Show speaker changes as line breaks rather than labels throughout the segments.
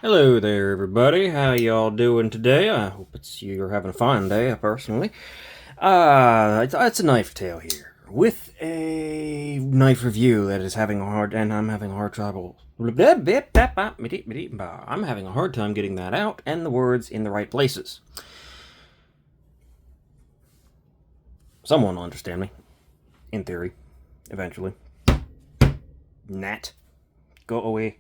Hello there, everybody. How y'all doing today? I hope you're having a fine day, personally. It's a knife tale here with a knife review that is having a hard, and I'm having a hard trouble. I'm having a hard time getting that out and the words in the right places. Someone will understand me, in theory, eventually. Nat, go away.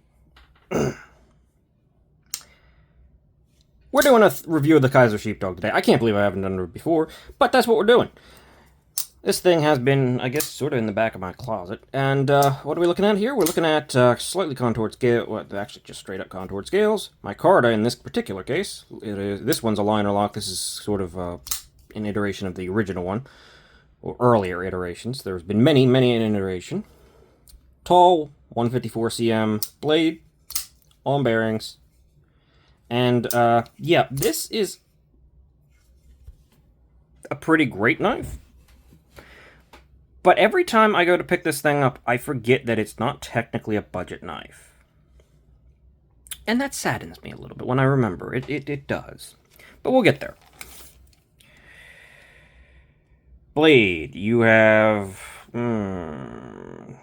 We're doing a review of the Kizer Sheepdog today. I can't believe I haven't done it before, but that's what we're doing. This thing has been, I guess, sort of in the back of my closet. And what are we looking at here? We're looking at slightly contoured scale, well, actually just straight up contoured scales. Micarta in this particular case. This one's a liner lock. This is sort of an iteration of the original one, or earlier iterations. There's been many, many an iteration. Tall, 154 cm blade, on bearings. And yeah, this is a pretty great knife. But every time I go to pick this thing up, I forget that it's not technically a budget knife. And that saddens me a little bit when I remember. It does. But we'll get there. Blade, you have over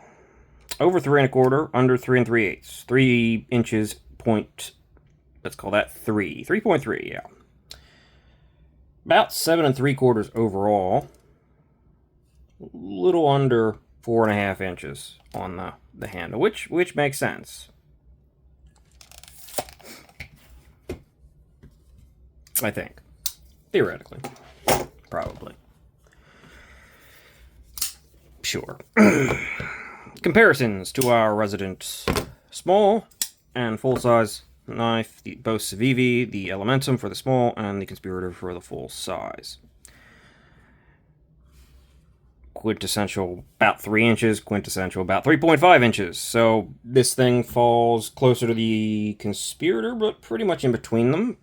3 1/4, under 3 3/8, 3 inches point. Let's call that 3.3. Yeah, about 7 3/4 overall. A little under 4.5 inches on the handle, which makes sense. I think, theoretically, probably. Sure. Comparisons to our resident small and full-size knife, the both Civivi, the Elementum for the small, and the Conspirator for the full size. Quintessential about 3 inches, quintessential about 3.5 inches. So this thing falls closer to the Conspirator, but pretty much in between them.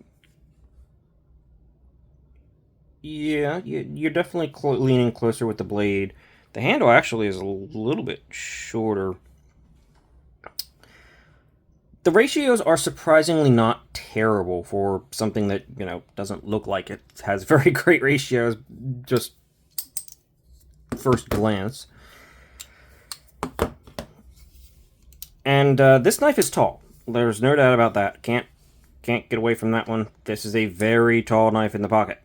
Yeah, you're definitely leaning closer with the blade. The handle actually is a little bit shorter. The ratios are surprisingly not terrible for something that, doesn't look like it has very great ratios, just first glance. And this knife is tall. There's no doubt about that. Can't get away from that one. This is a very tall knife in the pocket.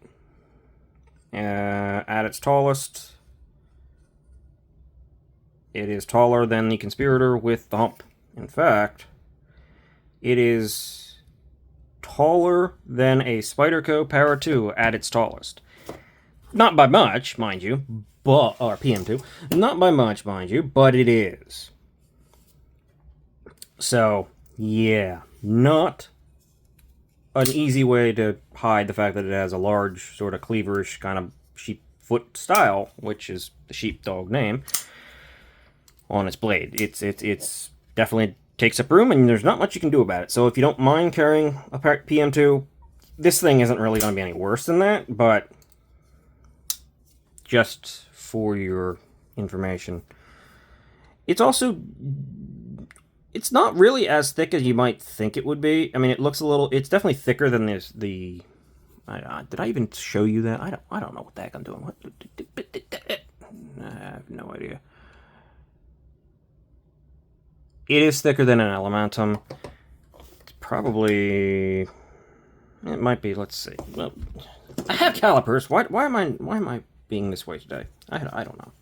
At its tallest, it is taller than the Conspirator with the hump. In fact, it is taller than a Spyderco Power 2 at its tallest. Not by much, mind you, or PM2. Not by much, mind you, but it is. So, yeah, not an easy way to hide the fact that it has a large, sort of cleaverish kind of sheep foot style, which is the Sheepdog name, on its blade. It's definitely takes up room, and there's not much you can do about it. So if you don't mind carrying a PM2, this thing isn't really going to be any worse than that, but just for your information. It's also, it's not really as thick as you might think it would be. I mean, it looks a little, it's definitely thicker than did I even show you that? I don't know what the heck I'm doing. I have no idea. It is thicker than an Elementum. It's probably, it might be, let's see. Well, I have calipers. Why am I being this way today? I don't know.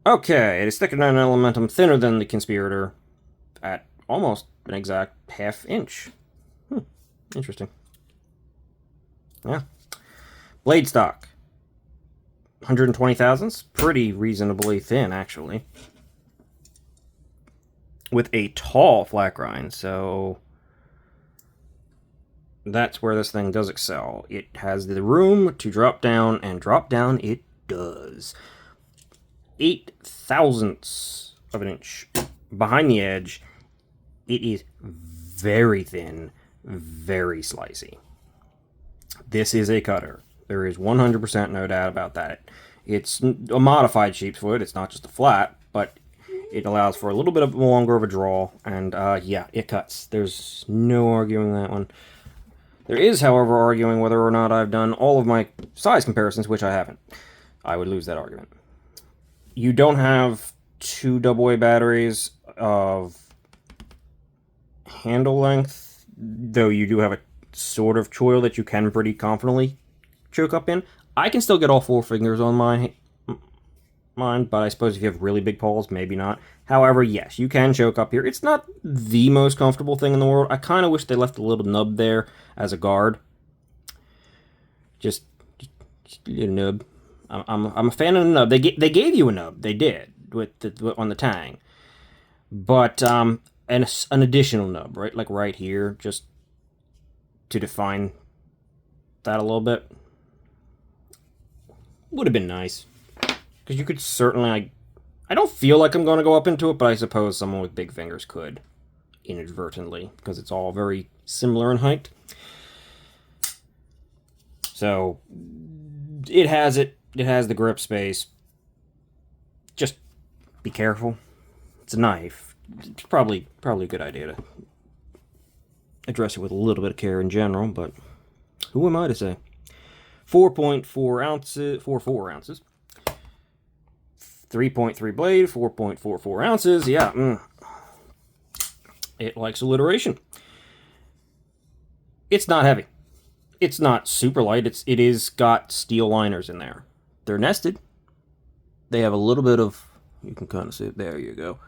Okay, it is thicker than an Elementum, thinner than the Conspirator, at almost an exact ½ inch. Interesting. Yeah. Blade stock. 120 thousandths. Pretty reasonably thin, actually. With a tall flat grind, so that's where this thing does excel. It has the room to drop down, and drop down it does. 8 thousandths of an inch behind the edge. It is very thin, very slicey. This is a cutter. There is 100% no doubt about that. It's a modified sheep's foot. It's not just a flat, but It allows for a little bit of longer of a draw, and yeah, it cuts. There's no arguing that one. There is, however, arguing whether or not I've done all of my size comparisons, which I haven't. I would lose that argument. You don't have 2 AA batteries of handle length, though you do have a sort of choil that you can pretty confidently choke up in. I can still get all 4 fingers on mine, but I suppose if you have really big paws, maybe not. However, yes, you can choke up here. It's not the most comfortable thing in the world. I kind of wish they left a little nub there as a guard. Just a little nub. I'm a fan of the nub. They gave you a nub. They did on the Tang, but an additional nub, right? Like right here, just to define that a little bit. Would have been nice, because you could certainly. I don't feel like I'm going to go up into it, but I suppose someone with big fingers could, inadvertently, because it's all very similar in height. So it has it. It has the grip space. Just be careful. It's a knife. It's probably a good idea to address it with a little bit of care in general, but who am I to say? 4.4 ounces, 4 ounces. 3.3 blade, 4.44 ounces. Yeah, it likes alliteration. It's not heavy. It's not super light. It is got steel liners in there. They're nested. They have a little bit of, you can kind of see it. There you go.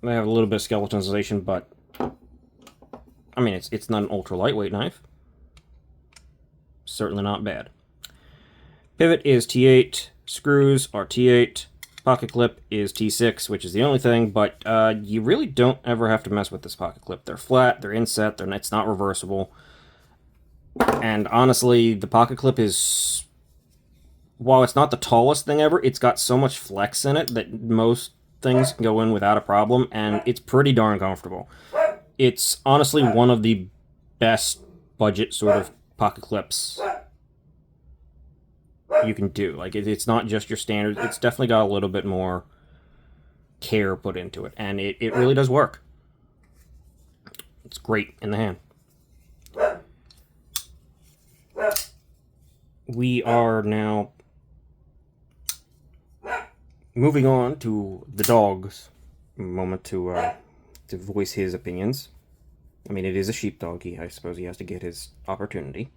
They have a little bit of skeletonization, but I mean, it's not an ultra lightweight knife. Certainly not bad. Pivot is T8. Screws are T8. Pocket clip is T6, which is the only thing, but you really don't ever have to mess with this pocket clip. They're flat, they're inset, it's not reversible. And honestly, the pocket clip is, while it's not the tallest thing ever, it's got so much flex in it that most things can go in without a problem, and it's pretty darn comfortable. It's honestly one of the best budget sort of pocket clips you can do. Like, it's not just your standard. It's definitely got a little bit more care put into it, and it really does work. It's great in the hand. We are now moving on to the dog's moment to voice his opinions. I mean, it is a sheepdog. I suppose he has to get his opportunity.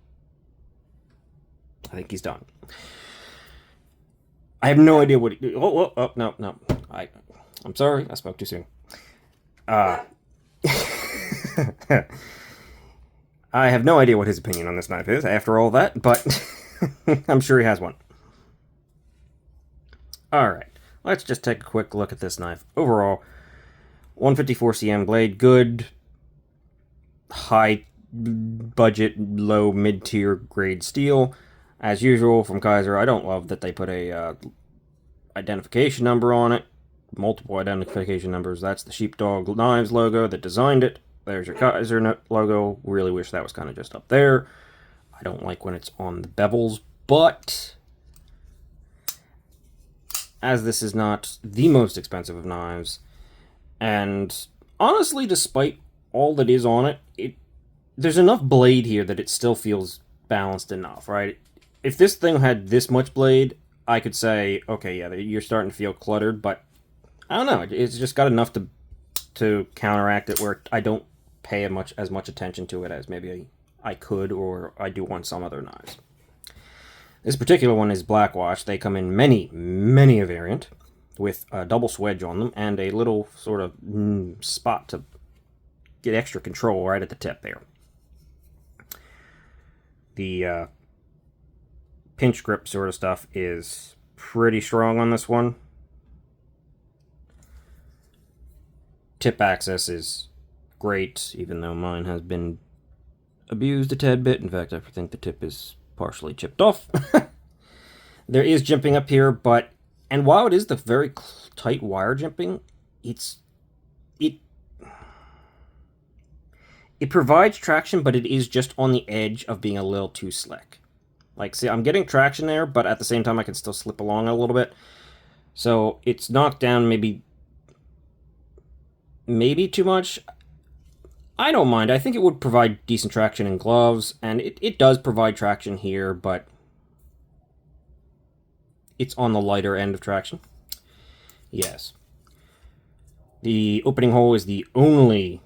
I think he's done. I have no idea what he... Oh, no. I'm sorry. I spoke too soon. I have no idea what his opinion on this knife is after all that, but I'm sure he has one. Alright, let's just take a quick look at this knife. Overall, 154 cm blade, good, high budget, low mid-tier grade steel. As usual from Kizer, I don't love that they put a identification number on it. Multiple identification numbers. That's the Sheepdog Knives logo that designed it. There's your Kizer logo. Really wish that was kind of just up there. I don't like when it's on the bevels, but as this is not the most expensive of knives, and honestly, despite all that is on it, there's enough blade here that it still feels balanced enough, right? If this thing had this much blade, I could say, okay, yeah, you're starting to feel cluttered, but I don't know. It's just got enough to counteract it where I don't pay as much attention to it as maybe I could or I do on some other knives. This particular one is black wash. They come in many a variant with a double swedge on them and a little sort of spot to get extra control right at the tip there. The pinch grip sort of stuff is pretty strong on this one. Tip access is great, even though mine has been abused a tad bit. In fact, I think the tip is partially chipped off. There is jimping up here, and while it is the very tight wire jimping, it provides traction, but it is just on the edge of being a little too slick. Like, see, I'm getting traction there, but at the same time, I can still slip along a little bit. So it's knocked down maybe too much. I don't mind. I think it would provide decent traction in gloves, and it does provide traction here, but it's on the lighter end of traction. Yes. The opening hole is the only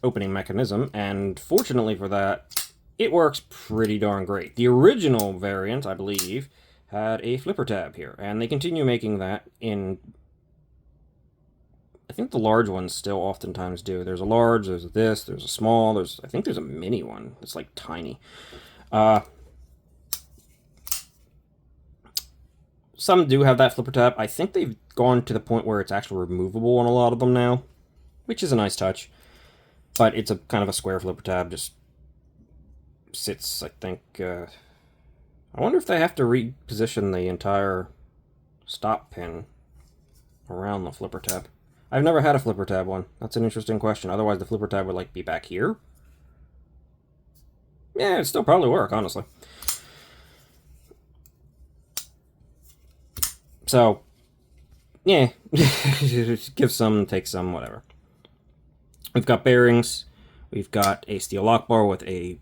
opening mechanism, and fortunately for that, it works pretty darn great. The original variant, I believe, had a flipper tab here, and they continue making that in... I think the large ones still oftentimes do. There's a large, there's this, there's a small, I think there's a mini one. It's like tiny. Some do have that flipper tab. I think they've gone to the point where it's actually removable on a lot of them now, which is a nice touch. But it's a kind of a square flipper tab, just sits, I think... I wonder if they have to reposition the entire stop pin around the flipper tab. I've never had a flipper tab one. That's an interesting question. Otherwise, the flipper tab would, like, be back here. Yeah, it'd still probably work, honestly. So, yeah. Give some, take some, whatever. We've got bearings. We've got a steel lock bar with a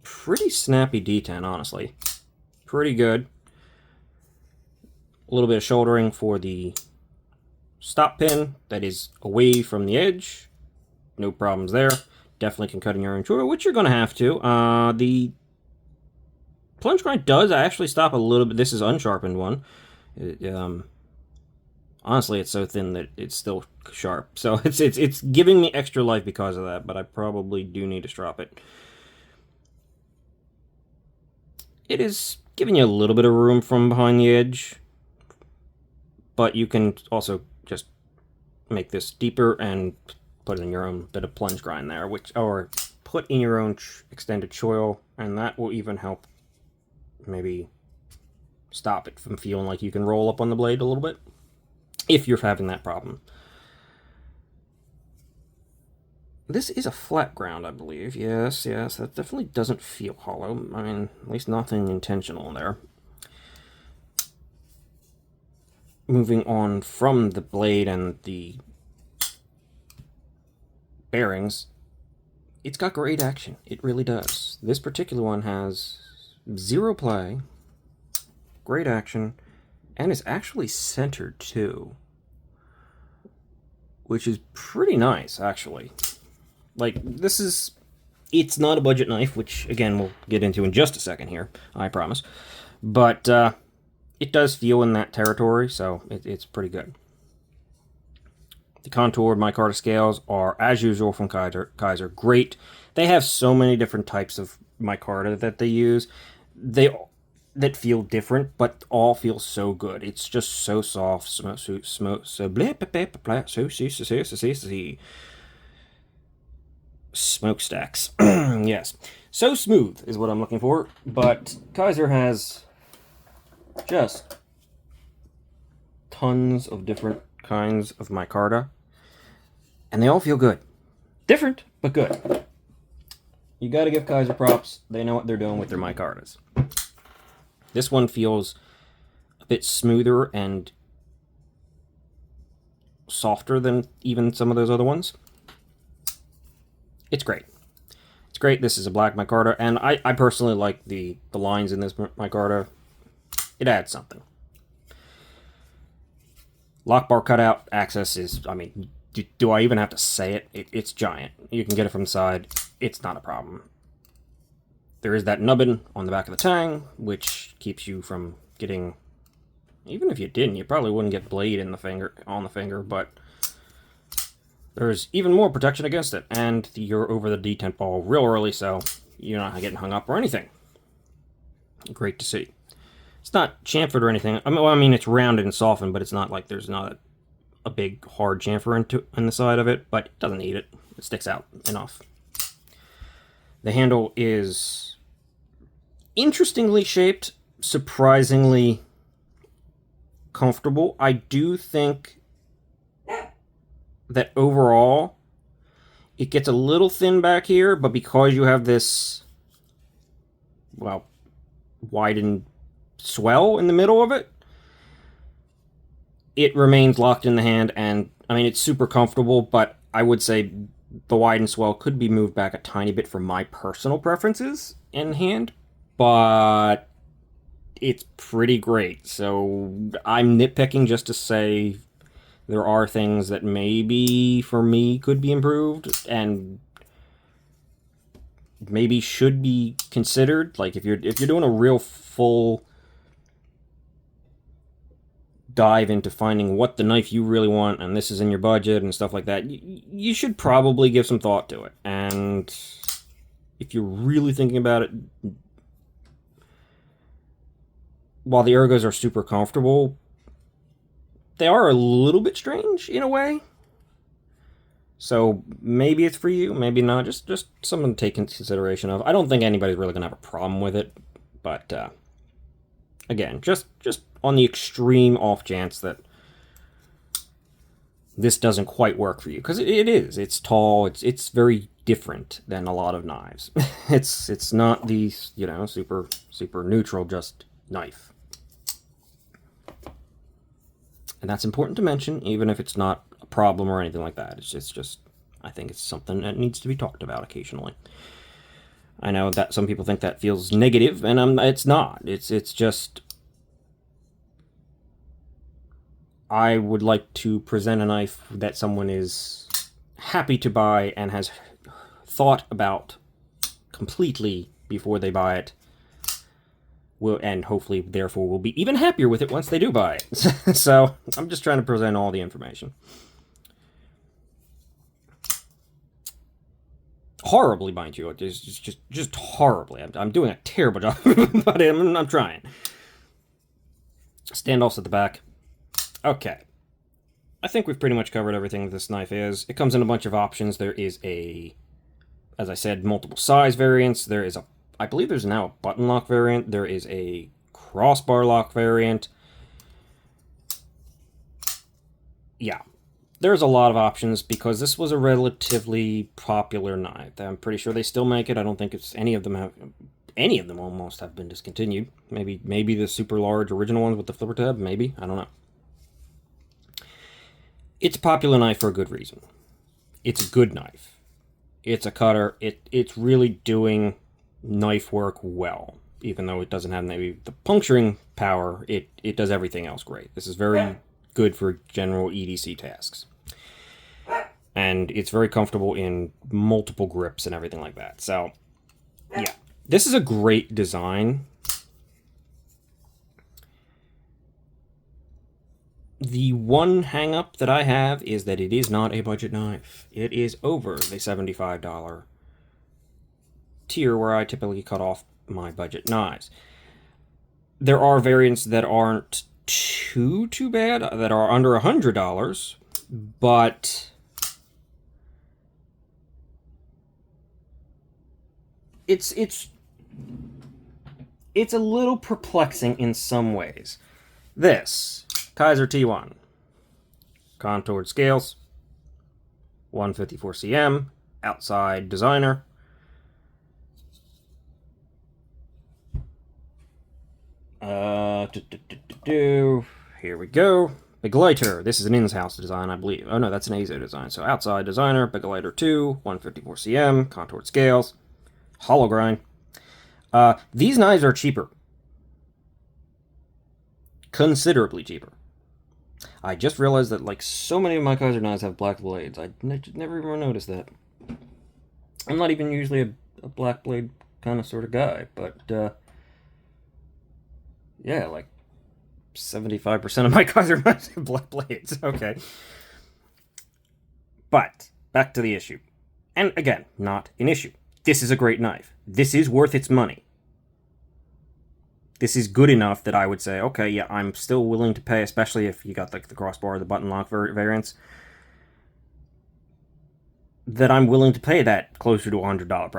pretty snappy D10, honestly. Pretty good. A little bit of shouldering for the stop pin that is away from the edge. No problems there. Definitely can cut in your own shoulder, which you're going to have to. The plunge grind does actually stop a little bit. This is unsharpened one. Honestly, it's so thin that it's still sharp. So it's giving me extra life because of that, but I probably do need to strop it. It is giving you a little bit of room from behind the edge, but you can also just make this deeper and put in your own bit of plunge grind there, or put in your own extended choil, and that will even help maybe stop it from feeling like you can roll up on the blade a little bit, if you're having that problem. This is a flat ground, I believe. Yes, that definitely doesn't feel hollow. I mean, at least nothing intentional there. Moving on from the blade and the bearings, it's got great action. It really does. This particular one has 0 play, great action, and is actually centered too, which is pretty nice, actually. Like, it's not a budget knife, which, again, we'll get into in just a second here, I promise. But it does feel in that territory, so it's pretty good. The contoured micarta scales are, as usual, from Kizer. Great. They have so many different types of micarta that they use. That feel different, but all feel so good. It's just so soft, smokestacks. Yes, so smooth is what I'm looking for. But Kizer has just tons of different kinds of micarta, and they all feel good. Different, but good. You got to give Kizer props. They know what they're doing with their micartas. This one feels a bit smoother and softer than even some of those other ones. It's great. It's great. This is a black micarta, and I personally like the lines in this micarta. It adds something. Lock bar cutout access is, I mean, do I even have to say it? It's giant. You can get it from the side. It's not a problem. There is that nubbin on the back of the tang, which keeps you from getting... Even if you didn't, you probably wouldn't get blade on the finger, but there's even more protection against it, and you're over the detent ball real early, so you're not getting hung up or anything. Great to see. It's not chamfered or anything. I mean, it's rounded and softened, but it's not like there's not a big hard chamfer in the side of it, but it doesn't need it. It sticks out enough. The handle is interestingly shaped, surprisingly comfortable. I do think that overall it gets a little thin back here, but because you have this, well, widened swell in the middle of it, it remains locked in the hand, and I mean, it's super comfortable, but I would say the wide and swell could be moved back a tiny bit for my personal preferences in hand, but it's pretty great. So I'm nitpicking just to say there are things that maybe for me could be improved and maybe should be considered. Like if you're doing a real full dive into finding what the knife you really want and this is in your budget and stuff like that, you should probably give some thought to it. And if you're really thinking about it, while the ergos are super comfortable, they are a little bit strange in a way. So maybe it's for you, maybe not. Just something to take into consideration of. I don't think anybody's really gonna have a problem with it, but again, just on the extreme off chance that this doesn't quite work for you, because it is. It's tall. It's very different than a lot of knives. it's not the super neutral just knife, and that's important to mention, even if it's not a problem or anything like that. It's just I think it's something that needs to be talked about occasionally. I know that some people think that feels negative, and it's not. It's just I would like to present a knife that someone is happy to buy and has thought about completely before they buy it, and hopefully therefore will be even happier with it once they do buy it. So I'm just trying to present all the information. Horribly, mind you, just horribly. I'm doing a terrible job, but I'm trying. Standoffs at the back. Okay. I think we've pretty much covered everything that this knife is. It comes in a bunch of options. There is as I said, multiple size variants. There is I believe there's now a button lock variant. There is a crossbar lock variant. Yeah. There's a lot of options because this was a relatively popular knife. I'm pretty sure they still make it. I don't think any of them almost have been discontinued. Maybe the super large original ones with the flipper tab, maybe. I don't know. It's a popular knife for a good reason. It's a good knife. It's a cutter. It's really doing knife work well. Even though it doesn't have maybe the puncturing power, it does everything else great. This is very good for general EDC tasks. And it's very comfortable in multiple grips and everything like that. So, yeah. This is a great design. The one hang-up that I have is that it is not a budget knife. It is over the $75 tier where I typically cut off my budget knives. There are variants that aren't too bad, that are under $100, but it's a little perplexing in some ways. This Kizer T1, contoured scales, 154 cm, outside designer. Here we go. Big lighter. This is an in-house design, I believe. Oh no, that's an AZO design. So outside designer, big lighter 2, 154 cm, contoured scales, hollow grind. These knives are cheaper. Considerably cheaper. I just realized that, like, so many of my Kizer knives have black blades. I never even noticed that. I'm not even usually a black blade kind of sort of guy, but, yeah, like, 75% of my Kizer knives have black blades. Okay. But, back to the issue. And, again, not an issue. This is a great knife. This is worth its money. This is good enough that I would say, okay, yeah, I'm still willing to pay, especially if you got like the crossbar or the button lock variants, that I'm willing to pay that closer to $100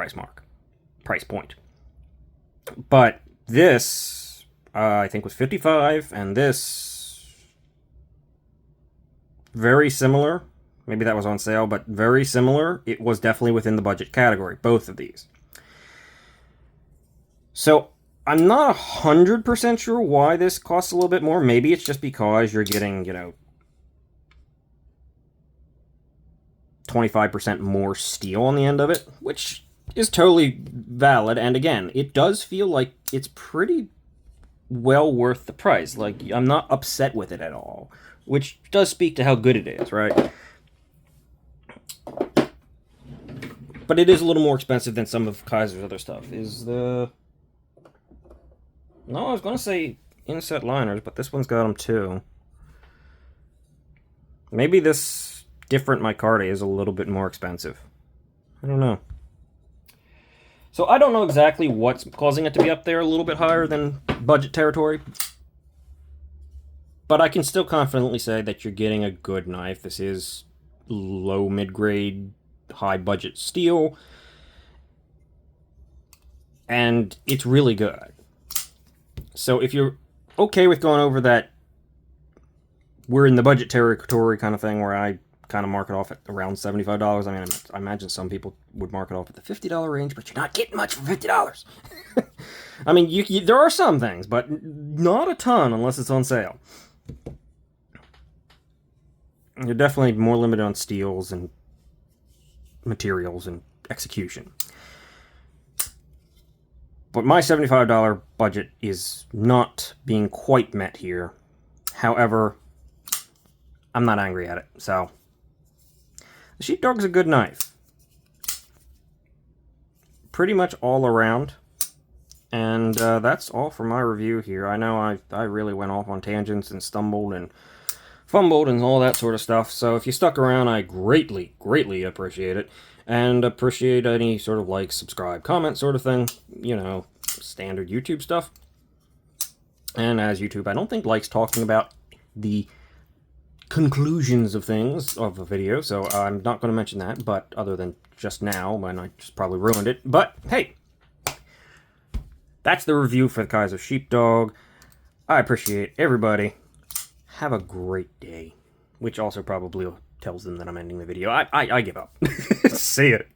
price point. But this, I think, was $55, and this, very similar. Maybe that was on sale, but very similar. It was definitely within the budget category, both of these. So I'm not 100% sure why this costs a little bit more. Maybe it's just because you're getting, 25% more steel on the end of it, which is totally valid. And again, it does feel like it's pretty well worth the price. Like, I'm not upset with it at all, which does speak to how good it is, right? But it is a little more expensive than some of Kizer's other stuff. No, I was going to say inset liners, but this one's got them too. Maybe this different micarta is a little bit more expensive. I don't know. So I don't know exactly what's causing it to be up there a little bit higher than budget territory. But I can still confidently say that you're getting a good knife. This is low, mid-grade, high-budget steel. And it's really good. So if you're okay with going over that, we're in the budget territory kind of thing where I kind of mark it off at around $75. I mean, I imagine some people would mark it off at the $50 range, but you're not getting much for $50. I mean, there are some things, but not a ton unless it's on sale. You're definitely more limited on steels and materials and execution. But my $75 budget is not being quite met here. However, I'm not angry at it, so. The Sheepdog's a good knife. Pretty much all around. And that's all for my review here. I know I really went off on tangents and stumbled and fumbled and all that sort of stuff. So if you stuck around, I greatly, greatly appreciate it. And appreciate any sort of like, subscribe, comment sort of thing. You know, standard YouTube stuff. And as YouTube, I don't think likes talking about the conclusions of things of a video, so I'm not going to mention that, but other than just now, when I just probably ruined it. But, hey, that's the review for the Kizer Sheepdog. I appreciate everybody. Have a great day. Which also probably tells them that I'm ending the video. I give up. See it.